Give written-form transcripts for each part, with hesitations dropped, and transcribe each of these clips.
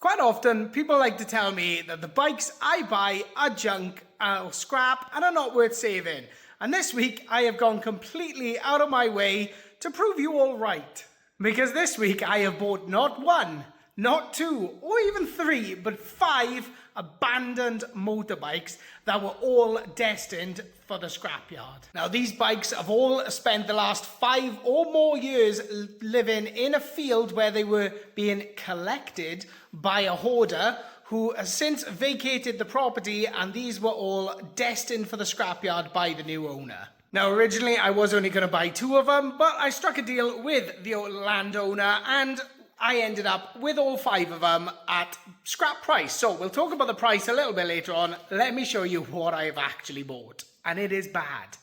Quite often, people like to tell me that the bikes I buy are junk, or scrap, and are not worth saving. And this week, I have gone completely out of my way to prove you all right. Because this week, I have bought not one, not two, or even three, but 5 abandoned motorbikes that were all destined for the scrapyard. Now, these bikes have all spent the last 5 or more years living in a field where they were being collected by a hoarder who has since vacated the property, and these were all destined for the scrapyard by the new owner. Now, originally, I was only going to buy 2 of them, but I struck a deal with the landowner and I ended up with all 5 of them at scrap price. So we'll talk about the price a little bit later on. Let me show you what I've actually bought. And it is bad.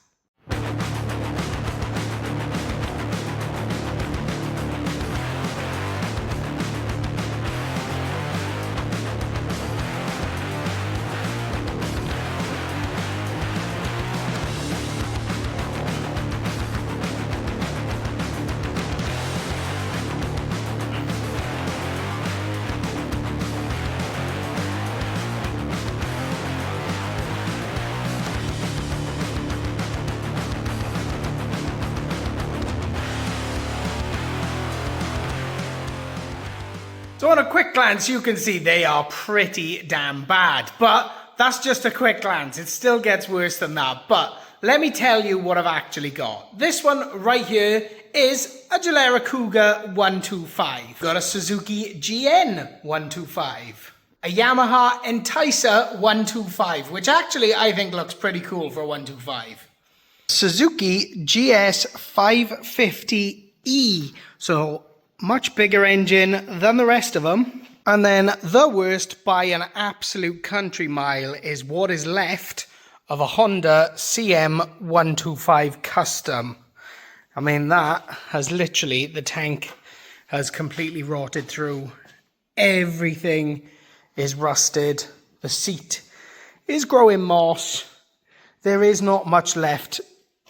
So on a quick glance, you can see they are pretty damn bad, but that's just a quick glance. It still gets worse than that, but let me tell you what I've actually got. This one right here is a Gilera Cougar 125. Got a Suzuki GN 125. A Yamaha Enticer 125, which actually I think looks pretty cool for a 125. Suzuki GS 550E, so much bigger engine than the rest of them. And then the worst by an absolute country mile is what is left of a Honda CM125 Custom. I mean, that has literally, the tank has completely rotted through. Everything is rusted. The seat is growing moss. There is not much left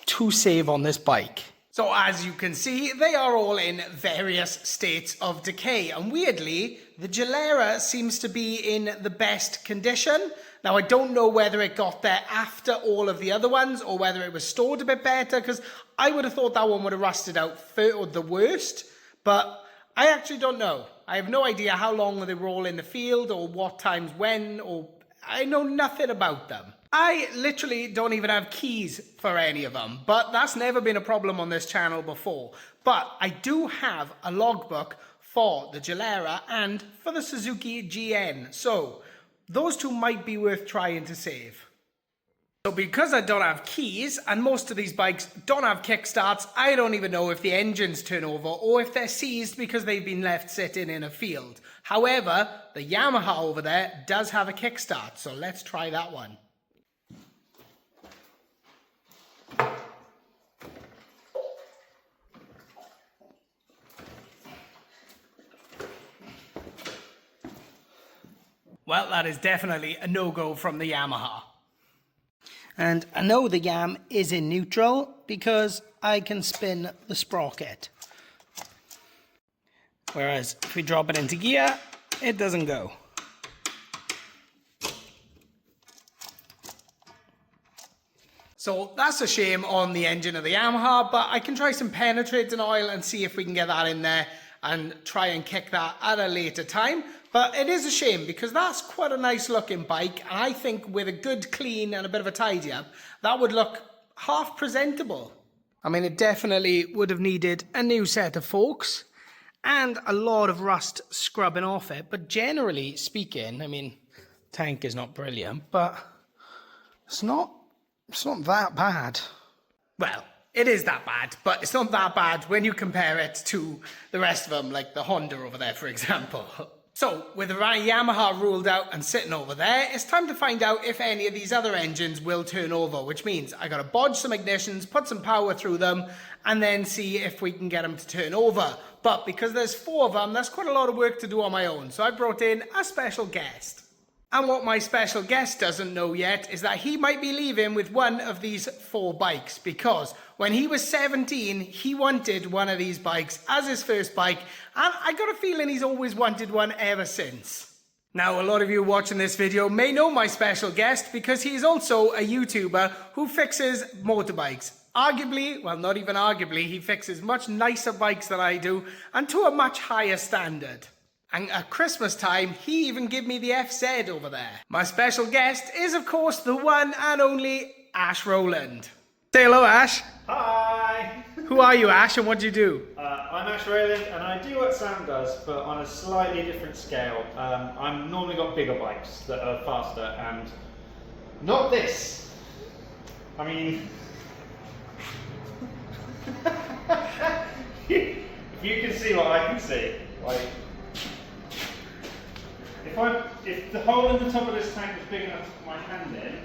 to save on this bike. So as you can see, they are all in various states of decay. And weirdly, the Gilera seems to be in the best condition. Now, I don't know whether it got there after all of the other ones or whether it was stored a bit better, because I would have thought that one would have rusted out or the worst. But I actually don't know. I have no idea how long they were all in the field or what times when, or I know nothing about them. I literally don't even have keys for any of them, but that's never been a problem on this channel before. But I do have a logbook for the Gilera and for the Suzuki GN, so those 2 might be worth trying to save. So because I don't have keys, and most of these bikes don't have kickstarts, I don't even know if the engines turn over or if they're seized because they've been left sitting in a field. However, the Yamaha over there does have a kickstart, so let's try that one. Well, that is definitely a no-go from the Yamaha. And I know the Yam is in neutral because I can spin the sprocket. Whereas if we drop it into gear, it doesn't go. So that's a shame on the engine of the Yamaha, but I can try some penetrating oil and see if we can get that in there and try and kick that at a later time. But it is a shame because that's quite a nice looking bike, and I think with a good clean and a bit of a tidy up, that would look half presentable. I mean, it definitely would have needed a new set of forks and a lot of rust scrubbing off it. But generally speaking, I mean, tank is not brilliant, but it's not that bad. Well, it is that bad, but it's not that bad when you compare it to the rest of them, like the Honda over there, for example. So, with the Yamaha ruled out and sitting over there, it's time to find out if any of these other engines will turn over, which means I gotta bodge some ignitions, put some power through them, and then see if we can get them to turn over. But because there's 4 of them, that's quite a lot of work to do on my own, so I brought in a special guest. And what my special guest doesn't know yet is that he might be leaving with one of these 4 bikes, because when he was 17, he wanted one of these bikes as his first bike, and I got a feeling he's always wanted one ever since. Now, a lot of you watching this video may know my special guest because he is also a YouTuber who fixes motorbikes. Arguably, well, not even arguably, he fixes much nicer bikes than I do and to a much higher standard. And at Christmas time, he even gave me the FZ over there. My special guest is, of course, the one and only Ash Rowland. Say hello, Ash. Hi! Who are you, Ash, and what do you do? I'm Ash Rowland, and I do what Sam does, but on a slightly different scale. I've normally got bigger bikes that are faster, and not this. I mean, if you can see what I can see, like, if the hole in the top of this tank was big enough to put my hand in,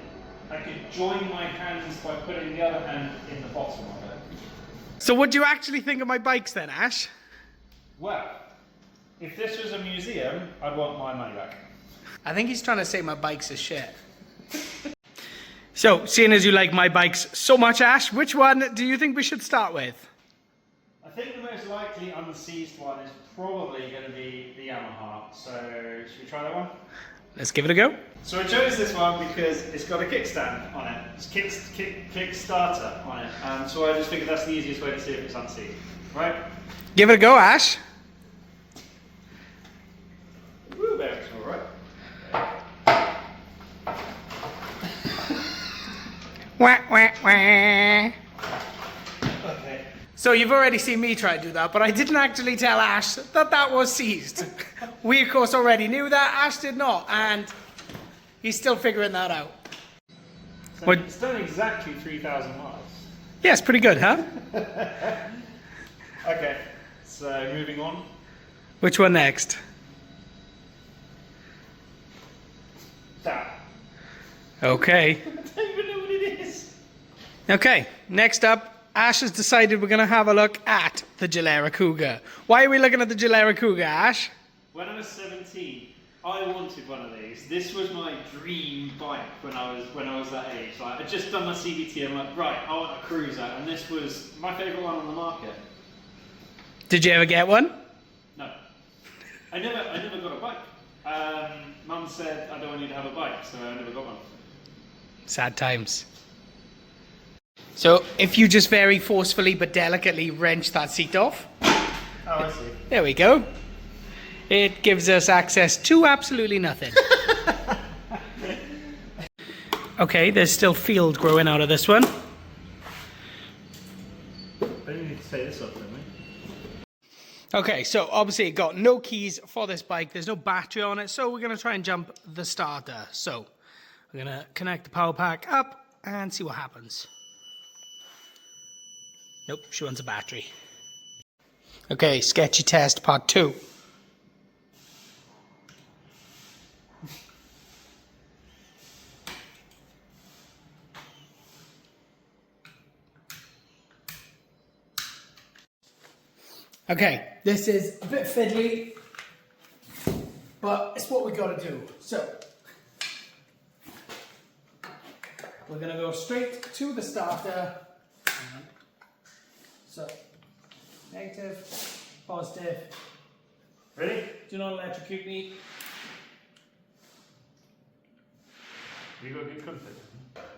I could join my hands by putting the other hand in the bottom of it. So what do you actually think of my bikes then, Ash? Well, if this was a museum, I'd want my money back. I think he's trying to say my bikes are shit. So, seeing as you like my bikes so much, Ash, which one do you think we should start with? I think the most likely unseized one is probably going to be the Yamaha. So, should we try that one? Let's give it a go. So I chose this one because it's got a kickstand on it. It's kickstarter on it. So I just figured that's the easiest way to see if it's unseized. Right? Give it a go, Ash. Woo, there it's all right. Wah, wah, wah. Okay. So you've already seen me try to do that, but I didn't actually tell Ash that that was seized. We, of course, already knew that. Ash did not, and he's still figuring that out. So it's done exactly 3,000 miles. Yes, pretty good, huh? Okay, so moving on. Which one next? That. Okay. I don't even know what it is. Okay, next up, Ash has decided we're going to have a look at the Gilera Cougar. Why are we looking at the Gilera Cougar, Ash? When I was 17, I wanted one of these. This was my dream bike when I was that age. Like, I'd just done my CBT. I'm like, right, I want a cruiser, and this was my favourite one on the market. Did you ever get one? No, I never got a bike. Mum said I don't want you to have a bike, so I never got one. Sad times. So, if you just very forcefully but delicately wrench that seat off. Oh, I see. There we go. It gives us access to absolutely nothing. Okay, there's still field growing out of this one. I need to take this off, don't we? Okay, so obviously it got no keys for this bike. There's no battery on it, so we're going to try and jump the starter. So, we're going to connect the power pack up and see what happens. Nope, she wants a battery. Okay, sketchy test part 2. Okay, this is a bit fiddly, but it's what we got to do. So, we're going to go straight to the starter. So, negative, positive. Ready? Do not electrocute me. You got good confidence.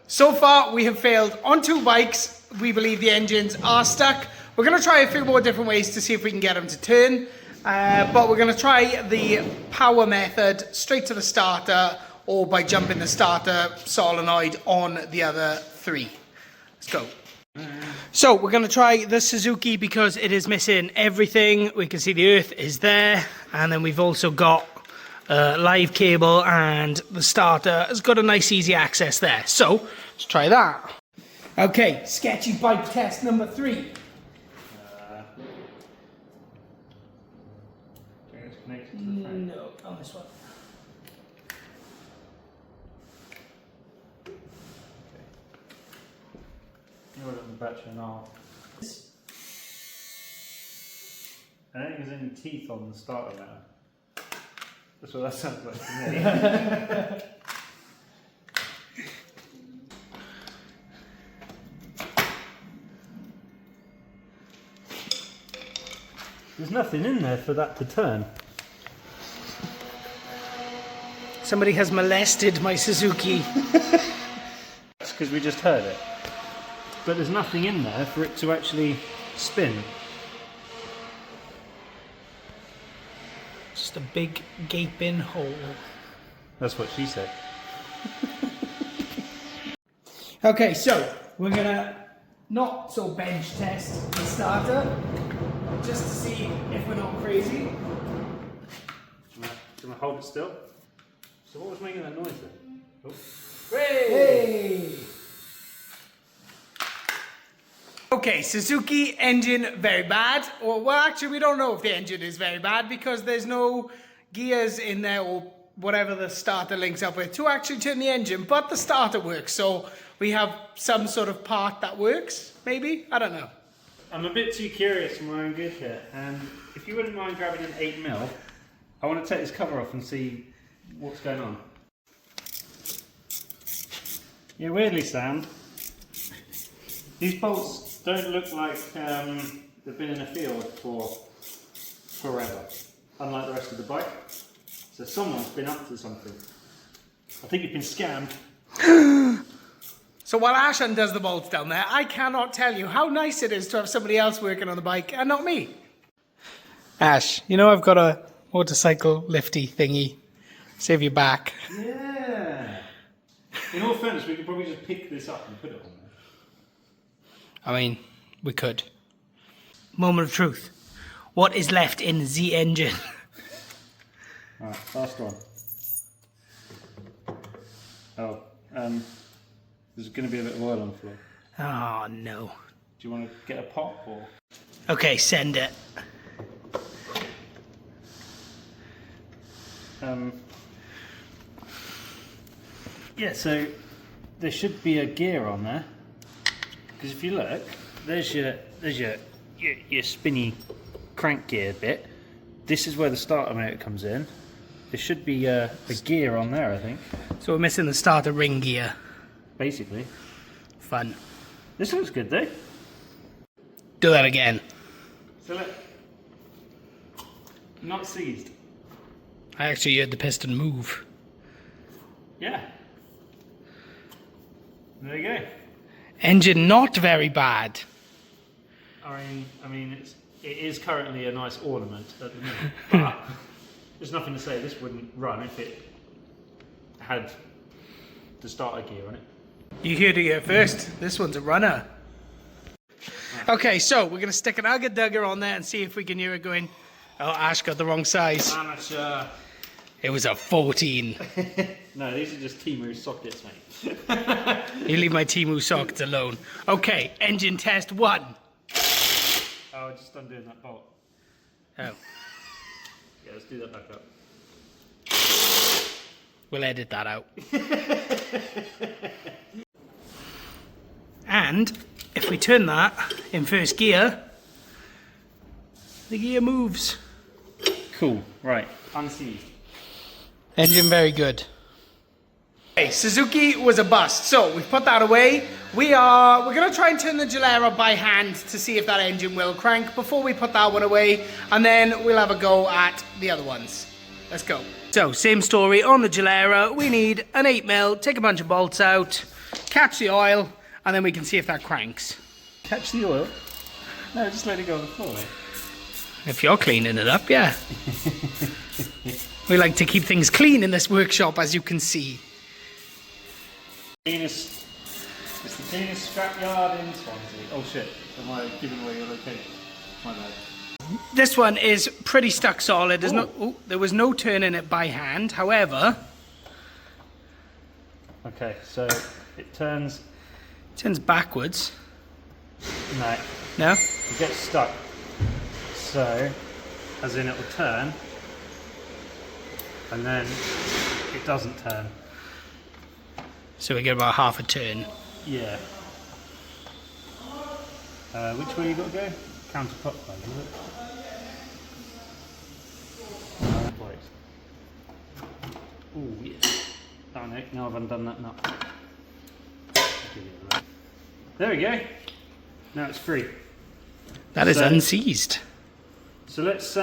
So far, we have failed on 2 bikes. We believe the engines are stuck. We're going to try a few more different ways to see if we can get them to turn. But we're going to try the power method straight to the starter or by jumping the starter solenoid on the other 3. Let's go. So we're going to try the Suzuki because it is missing everything. We can see the earth is there, and then we've also got a live cable, and the starter has got a nice easy access there. So let's try that. Okay, sketchy bike test number 3. Okay, it's connected to the frame. No, on this one. You're on the battery now. I don't think there's any teeth on the starter now. That's what that sounds like to me. There's nothing in there for that to turn. Somebody has molested my Suzuki. That's because we just heard it. But there's nothing in there for it to actually spin. Just a big gaping hole. That's what she said. Okay, so we're gonna not so bench test the starter, just to see if we're not crazy. Do you want to hold it still? So what was making that noise then? Oh. Hey! Okay, Suzuki engine very bad. Or, well, actually, we don't know if the engine is very bad because there's no gears in there or whatever the starter links up with to actually turn the engine, but the starter works. So we have some sort of part that works, maybe? I don't know. I'm a bit too curious for my own good here, and if you wouldn't mind grabbing an 8mm, I want to take this cover off and see what's going on. Yeah, weirdly, Sam, these bolts don't look like they've been in a field for forever, unlike the rest of the bike. So someone's been up to something. I think you've been scammed. So while Ash undoes the bolts down there, I cannot tell you how nice it is to have somebody else working on the bike and not me. Ash, you know I've got a motorcycle lifty thingy. Save your back. Yeah. In all fairness, we could probably just pick this up and put it on there. I mean, we could. Moment of truth. What is left in the engine? Alright, last one. Oh, there's going to be a bit of oil on the floor. Oh, no. Do you want to get a pot or? Okay, send it. Yeah, so there should be a gear on there. Because if you look, there's your spinny crank gear bit. This is where the starter motor comes in. There should be a gear on there, I think. So we're missing the starter ring gear. Basically. Fun. This looks good though. Do that again. So look. Not seized. I actually heard the piston move. Yeah. There you go. Engine not very bad. I mean, it is currently a nice ornament at the minute, but there's nothing to say this wouldn't run if it had the starter gear on it. You heard it here first. This one's a runner. Okay, so we're gonna stick an Ugga Dugger on there and see if we can hear it going. Oh, Ash got the wrong size. Amateur. It was a 14. No, these are just Timu sockets, mate. You leave my Timu sockets alone. Okay, engine test 1. Oh, just undoing that bolt. Oh, Yeah, let's do that back up. we'll edit that out. And if we turn that in first gear, the gear moves. Cool, right, unseized. Engine very good. Okay, Suzuki was a bust, so we've put that away. We're gonna try and turn the Gilera by hand to see if that engine will crank before we put that one away, and then we'll have a go at the other ones. Let's go. So, same story on the Gilera. We need an 8mm, take a bunch of bolts out, catch the oil, and then we can see if that cranks. Catch the oil? No, just let it go on the floor. If you're cleaning it up, yeah. We like to keep things clean in this workshop, as you can see. It's the cleanest scrapyard in Swansea. Oh shit, am I giving away your location? My bad. This one is pretty stuck solid. There was no turning it by hand. However, okay, so it turns. Turns backwards. No, No? it gets stuck. So, as in it will turn, and then it doesn't turn. So we get about half a turn. Yeah. Which way you got to go? Counterclockwise, is it? Oh yeah. Oh no, now I've undone that nut. There we go. Now it's free. That is So- unseized. So let's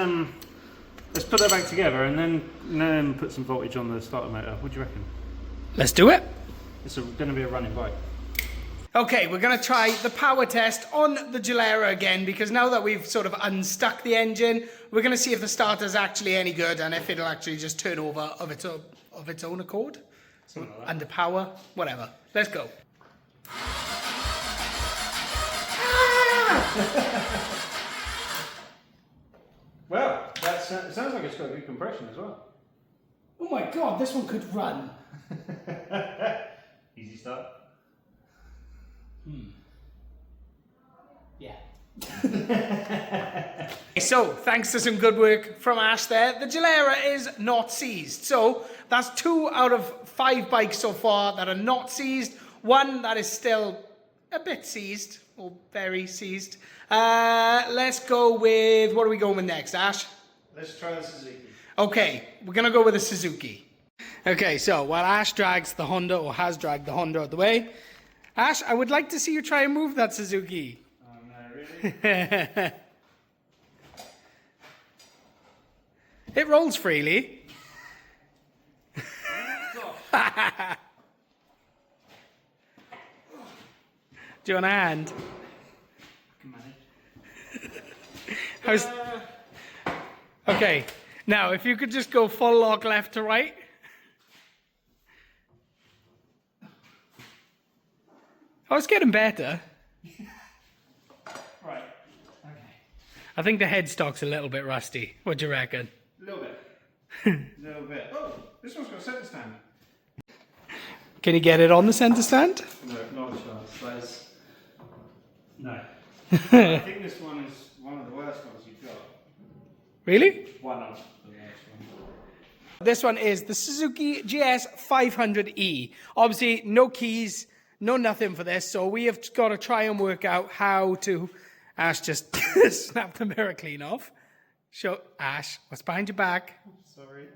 Let's put that back together and then put some voltage on the starter motor. What do you reckon? Let's do it. It's going to be a running bike. Okay, we're going to try the power test on the Gilera again, because now that we've sort of unstuck the engine, we're going to see if the starter's actually any good and if it'll actually just turn over of its own accord. Something like that. Under power, whatever. Let's go. Well, it sounds like it's got good compression as well. Oh my god, this one could run. Easy start. Yeah. So, thanks to some good work from Ash there, the Gilera is not seized. So, that's 2 out of 5 bikes so far that are not seized. One that is still a bit seized, or very seized. Let's go with, what are we going with next, Ash? Let's try the Suzuki. Okay, we're going to go with the Suzuki. Okay, so while Ash drags the Honda, or has dragged the Honda out of the way, Ash, I would like to see you try and move that Suzuki. Oh no, really? It rolls freely. Do you want a hand? How's... Okay, now if you could just go full lock left to right. Oh, it's getting better. Right, okay. I think the headstock's a little bit rusty. What do you reckon? A little bit. A little bit. Oh, this one's got a centre stand. Can you get it on the centre stand? No, not a chance. That is... No. I think this one is one of the worst ones you've got. Really? One of the worst ones. This one is the Suzuki GS 500E. Obviously, no keys, no nothing for this, so we have got to try and work out how to... Ash just snapped the mirror clean off. Show Ash, what's behind your back? Sorry.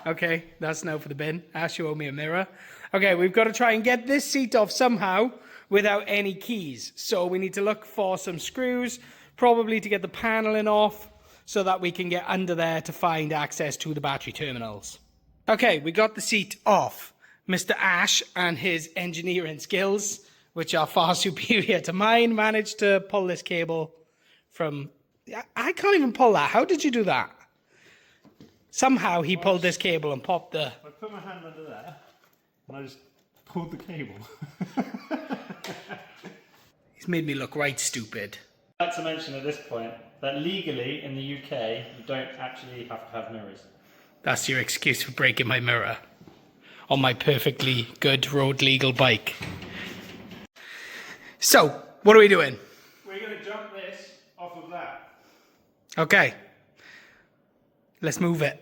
Okay, that's now for the bin. Ash, you owe me a mirror. Okay, we've got to try and get this seat off somehow without any keys. So we need to look for some screws, probably to get the paneling off, so that we can get under there to find access to the battery terminals. Okay, we got the seat off. Mr. Ash and his engineering skills, which are far superior to mine, managed to pull this cable from... I can't even pull that. How did you do that? Somehow he pulled this cable and popped the... I put my hand under there and I just pulled the cable. He's made me look right stupid. I'd like to mention at this point that legally in the UK you don't actually have to have mirrors. That's your excuse for breaking my mirror on my perfectly good road legal bike. So, what are we doing? We're going to jump this off of that. Okay. Let's move it.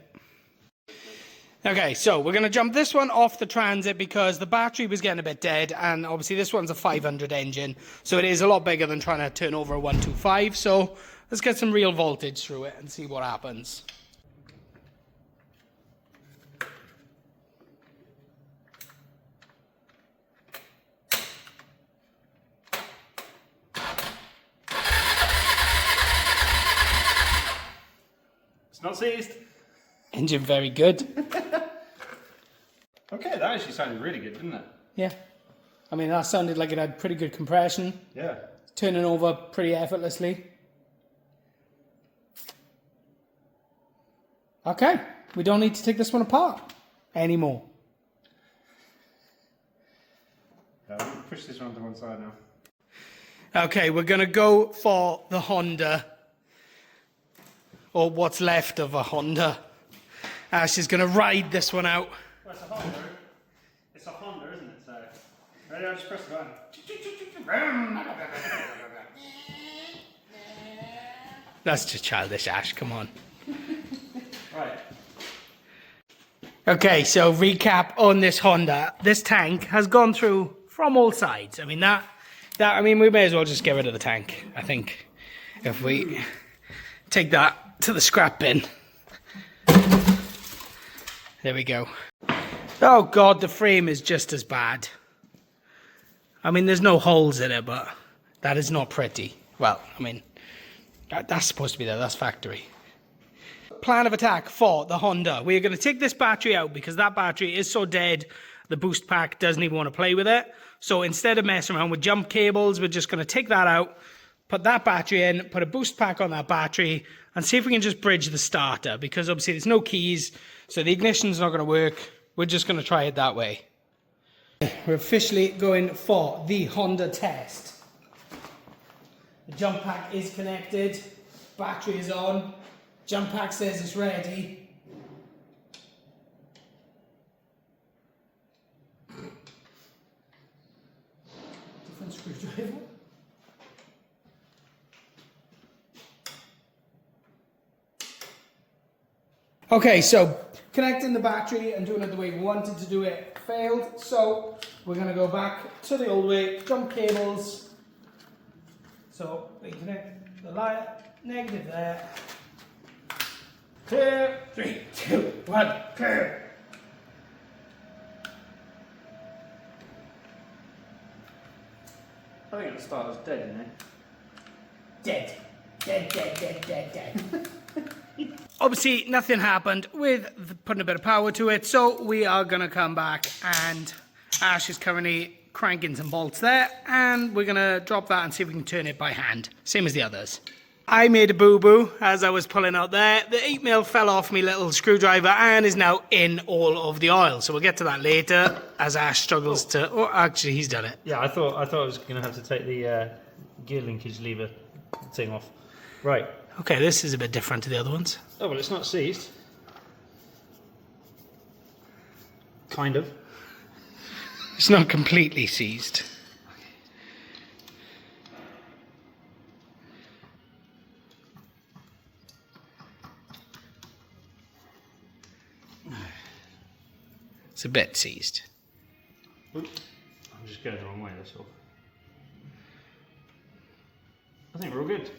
Okay, so we're going to jump this one off the Transit because the battery was getting a bit dead, and obviously this one's a 500 engine, so it is a lot bigger than trying to turn over a 125. So let's get some real voltage through it and see what happens. It's not seized. Engine very good. Okay, that actually sounded really good, didn't it? Yeah. I mean, that sounded like it had pretty good compression. Yeah. Turning over pretty effortlessly. Okay, we don't need to take this one apart anymore. I'm going to push this one to one side now. Okay, we're going to go for the Honda. Or what's left of a Honda. Ash is going to ride this one out. Well, it's a Honda. It's a Honda, isn't it? So, ready? I'll just press the button. That's just childish, Ash. Come on. Right. Okay, so recap on this Honda. This tank has gone through from all sides. I mean, we may as well just get rid of the tank. I think if we take that to the scrap bin. There we go. Oh God, the frame is just as bad. I mean, there's no holes in it, but that is not pretty. Well, I mean, that's supposed to be there. That's factory. plan of attack for the Honda. We're going to take this battery out because that battery is so dead, the boost pack doesn't even want to play with it. So instead of messing around with jump cables, we're just going to take that out, put that battery in, put a boost pack on that battery, and see if we can just bridge the starter, because obviously there's no keys, so the ignition's not going to work. We're just going to try it that way. We're officially going for the Honda test. The jump pack is connected, battery is on, jump pack says it's ready. Different screwdriver. Okay, so connecting the battery and doing it the way we wanted to do it failed, so we're going to go back to the old way, jump cables. So we connect the light, negative there. Clear, 3, 2, 1, clear. I think the starter's dead, isn't it? Dead. Obviously, nothing happened with putting a bit of power to it, so we are going to come back, and Ash is currently cranking some bolts there, and we're going to drop that and see if we can turn it by hand, same as the others. I made a boo-boo as I was pulling out there. The 8mm fell off my little screwdriver and is now in all of the oil, so we'll get to that later as Ash struggles to... Oh, actually, he's done it. Yeah, I thought I was going to have to take the gear linkage lever thing off. Right. Okay, this is a bit different to the other ones. Oh, well, it's not seized. Kind of. It's not completely seized. It's a bit seized. Oops. I'm just going the wrong way, that's all. I think we're all good.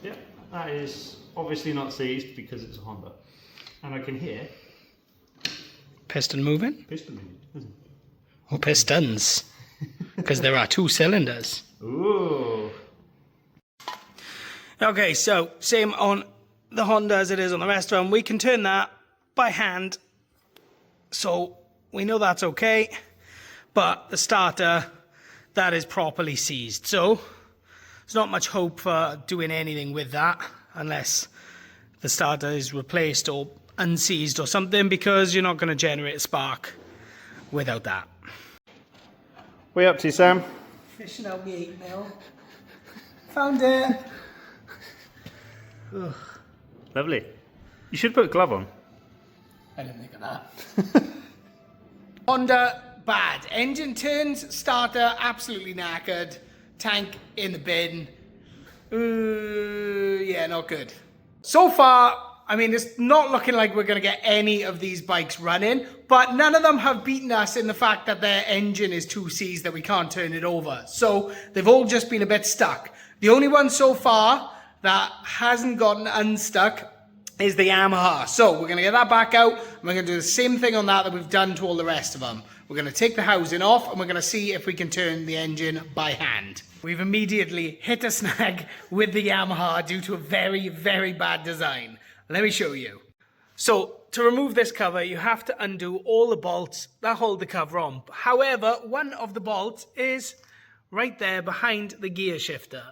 Yeah, that is obviously not seized because it's a Honda. And I can hear... Piston moving? Piston moving, isn't it? Or pistons. Because there are 2 cylinders. Ooh. Okay, so same on the Honda as it is on the rest of them. We can turn that by hand. So we know that's okay. But the starter, that is properly seized. So there's not much hope for doing anything with that unless the starter is replaced or unseized or something, because you're not going to generate a spark without that. What are you up to, Sam? Fishing out the 8mm. Found it. Ugh. Lovely. You should put a glove on. I didn't think of that. Honda, bad. Engine turns, starter absolutely knackered. Tank in the bin. Yeah, not good. So far, I mean, it's not looking like we're going to get any of these bikes running, but none of them have beaten us in the fact that their engine is 2Cs, that we can't turn it over. So they've all just been a bit stuck. The only one so far that hasn't gotten unstuck is the Yamaha. So we're going to get that back out, and we're going to do the same thing on that we've done to all the rest of them. We're going to take the housing off, and we're going to see if we can turn the engine by hand. We've immediately hit a snag with the Yamaha due to a very, very bad design. Let me show you. So to remove this cover, you have to undo all the bolts that hold the cover on. However, one of the bolts is right there behind the gear shifter.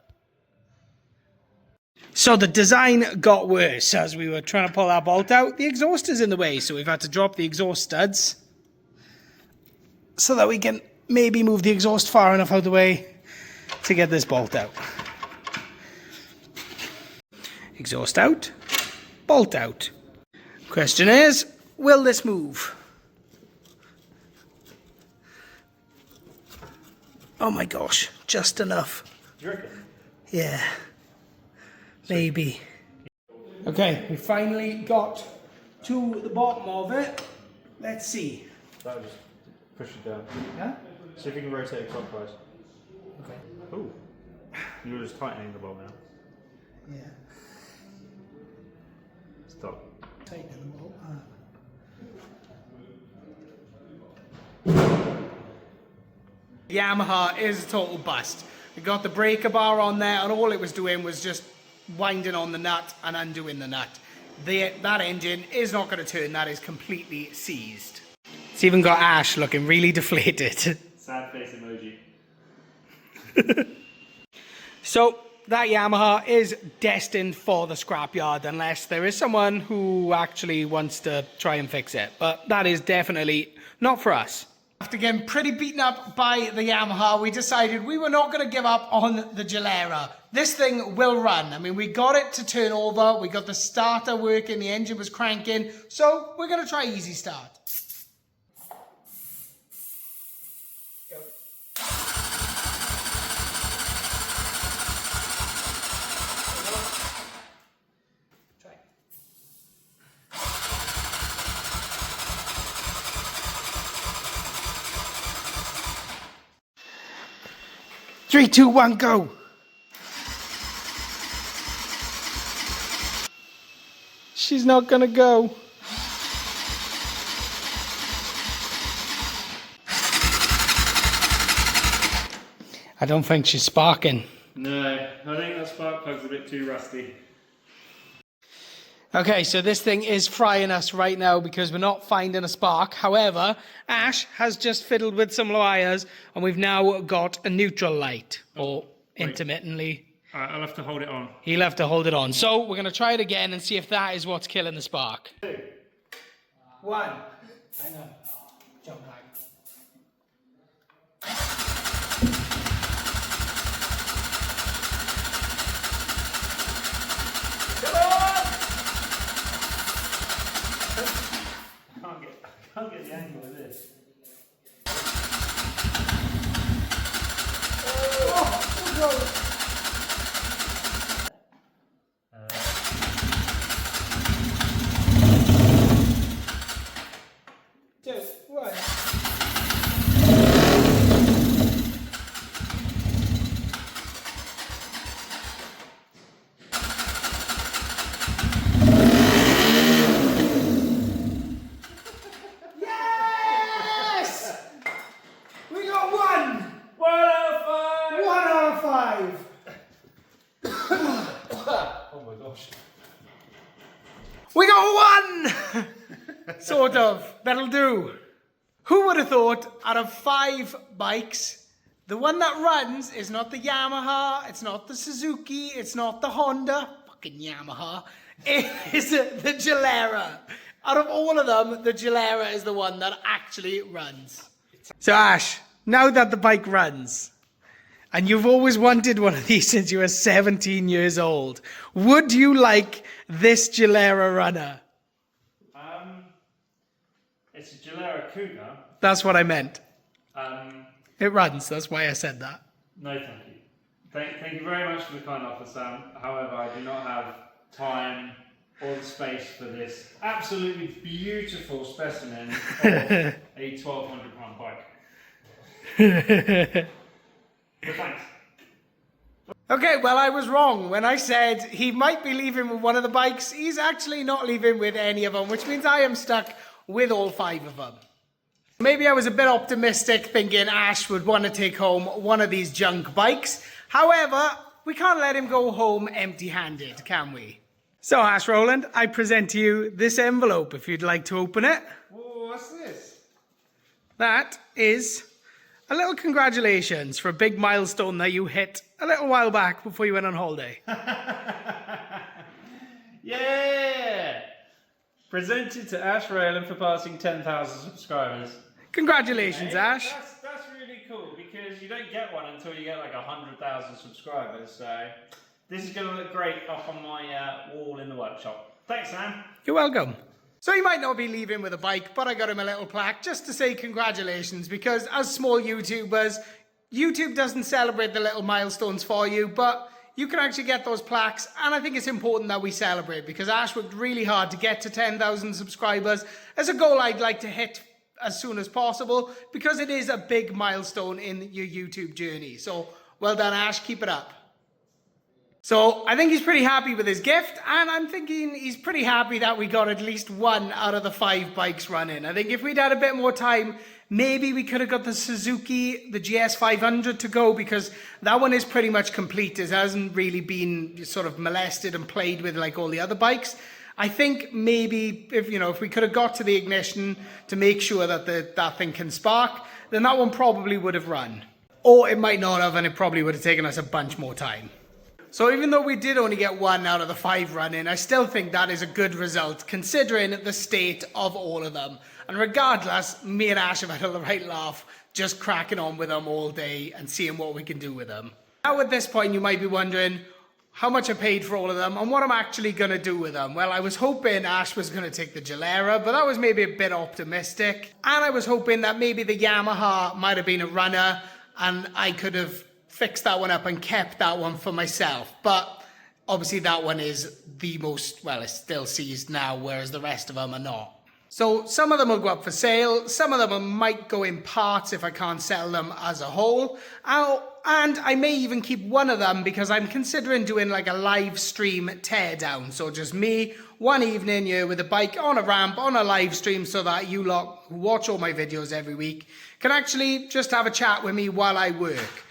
So the design got worse as we were trying to pull that bolt out. The exhaust is in the way, so we've had to drop the exhaust studs so that we can maybe move the exhaust far enough out of the way to get this bolt out. Exhaust out, bolt out. Question is, will this move? Oh my gosh, just enough. Do you reckon? Yeah, maybe. Okay, we finally got to the bottom of it. Let's see. That will just push it down. Yeah? See if you can rotate it clockwise. Okay. Ooh. You're just tightening the bolt now. Yeah. Stop. Tighten the bolt. Yamaha is a total bust. We got the breaker bar on there, and all it was doing was just winding on the nut and undoing the nut. That engine is not going to turn. That is completely seized. It's even got Ash looking really deflated. Sad face emoji. So that Yamaha is destined for the scrapyard unless there is someone who actually wants to try and fix it. But that is definitely not for us. After getting pretty beaten up by the Yamaha, we decided we were not going to give up on the Gilera. This thing will run. I mean, we got it to turn over. We got the starter working. The engine was cranking. So we're going to try easy start. Go. 3, 2, 1, go. She's not gonna go. I don't think she's sparking. No, I think that spark plug's a bit too rusty. Okay, so this thing is frying us right now because we're not finding a spark. However, Ash has just fiddled with some wires and we've now got a neutral light, or intermittently. I'll have to hold it on. He'll have to hold it on. So we're going to try it again and see if that is what's killing the spark. 2, 1. Hang on. Jump back. I can't get the angle of this. We got 1! Sort of. That'll do. Who would have thought out of 5 bikes, the one that runs is not the Yamaha, it's not the Suzuki, it's not the Honda, fucking Yamaha, it is the Gilera. Out of all of them, the Gilera is the one that actually runs. So Ash, now that the bike runs, and you've always wanted one of these since you were 17 years old, would you like this Gilera runner? It's a Gilera Cougar. That's what I meant. Um, It runs, that's why I said that. no, thank you. Thank you very much for the kind offer, Sam. However, I do not have time or the space for this absolutely beautiful specimen of a £1,200 bike. But thanks. Okay, well, I was wrong. When I said he might be leaving with one of the bikes, he's actually not leaving with any of them, which means I am stuck with all 5 of them. Maybe I was a bit optimistic thinking Ash would want to take home one of these junk bikes. However, we can't let him go home empty-handed, can we? So, Ash Rowland, I present to you this envelope if you'd like to open it. Whoa, what's this? That is a little congratulations for a big milestone that you hit a little while back before you went on holiday. Yeah! Presented to Ash Raylan for passing 10,000 subscribers. Congratulations, Ash. That's really cool because you don't get one until you get like 100,000 subscribers. So this is going to look great up on my wall in the workshop. Thanks, Sam. You're welcome. So he might not be leaving with a bike, but I got him a little plaque just to say congratulations, because as small YouTubers, YouTube doesn't celebrate the little milestones for you, but you can actually get those plaques, and I think it's important that we celebrate because Ash worked really hard to get to 10,000 subscribers. As a goal I'd like to hit as soon as possible because it is a big milestone in your YouTube journey. So well done, Ash, keep it up. So I think he's pretty happy with his gift, and I'm thinking he's pretty happy that we got at least one out of the 5 bikes running. I think if we'd had a bit more time, maybe we could have got the Suzuki, the GS500 to go, because that one is pretty much complete. It hasn't really been sort of molested and played with like all the other bikes. I think maybe if we could have got to the ignition to make sure that that thing can spark, then that one probably would have run. Or it might not have, and it probably would have taken us a bunch more time. So even though we did only get 1 out of the 5 running, I still think that is a good result considering the state of all of them. And regardless, me and Ash have had a right laugh just cracking on with them all day and seeing what we can do with them. Now at this point you might be wondering how much I paid for all of them and what I'm actually going to do with them. Well, I was hoping Ash was going to take the Gilera, but that was maybe a bit optimistic. And I was hoping that maybe the Yamaha might have been a runner and I could have fixed that one up and kept that one for myself. But obviously that one is the most, well, it's still seized now, whereas the rest of them are not. So some of them will go up for sale, some of them might go in parts if I can't sell them as a whole, and I may even keep one of them because I'm considering doing like a live stream teardown. So just me, one evening here with a bike on a ramp, on a live stream, so that you lot who watch all my videos every week can actually just have a chat with me while I work.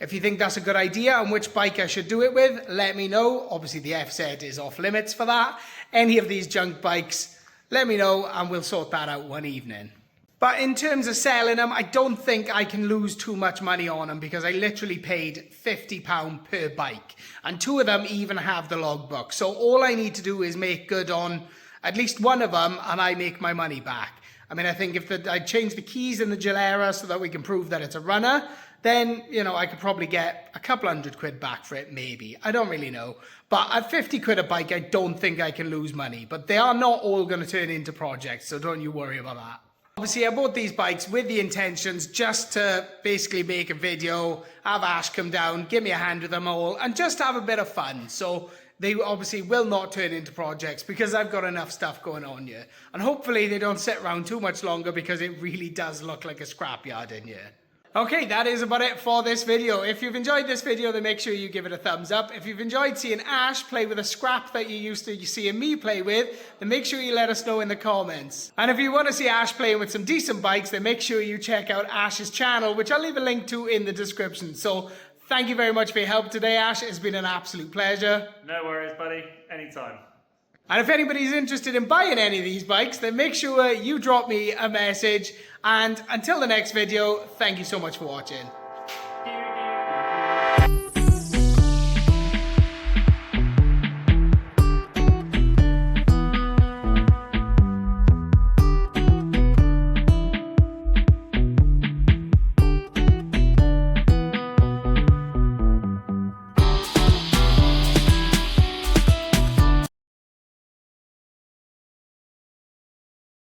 If you think that's a good idea and which bike I should do it with, let me know. Obviously the FZ is off limits for that. Any of these junk bikes, let me know and we'll sort that out one evening. But in terms of selling them, I don't think I can lose too much money on them because I literally paid £50 per bike. And 2 of them even have the logbook. So all I need to do is make good on at least one of them and I make my money back. I mean, I think if I change the keys in the Gilera so that we can prove that it's a runner, then, I could probably get a couple £100 back for it, maybe. I don't really know. But at £50 a bike, I don't think I can lose money. But they are not all going to turn into projects, so don't you worry about that. Obviously, I bought these bikes with the intentions just to basically make a video, have Ash come down, give me a hand with them all, and just have a bit of fun. So they obviously will not turn into projects because I've got enough stuff going on here. And hopefully they don't sit around too much longer because it really does look like a scrapyard in here. Okay, that is about it for this video. If you've enjoyed this video, then make sure you give it a thumbs up. If you've enjoyed seeing Ash play with a scrap that you used to seeing me play with, then make sure you let us know in the comments. And if you want to see Ash playing with some decent bikes, then make sure you check out Ash's channel, which I'll leave a link to in the description. So thank you very much for your help today, Ash. It's been an absolute pleasure. No worries, buddy. Anytime. And if anybody's interested in buying any of these bikes, then make sure you drop me a message. And until the next video, thank you so much for watching.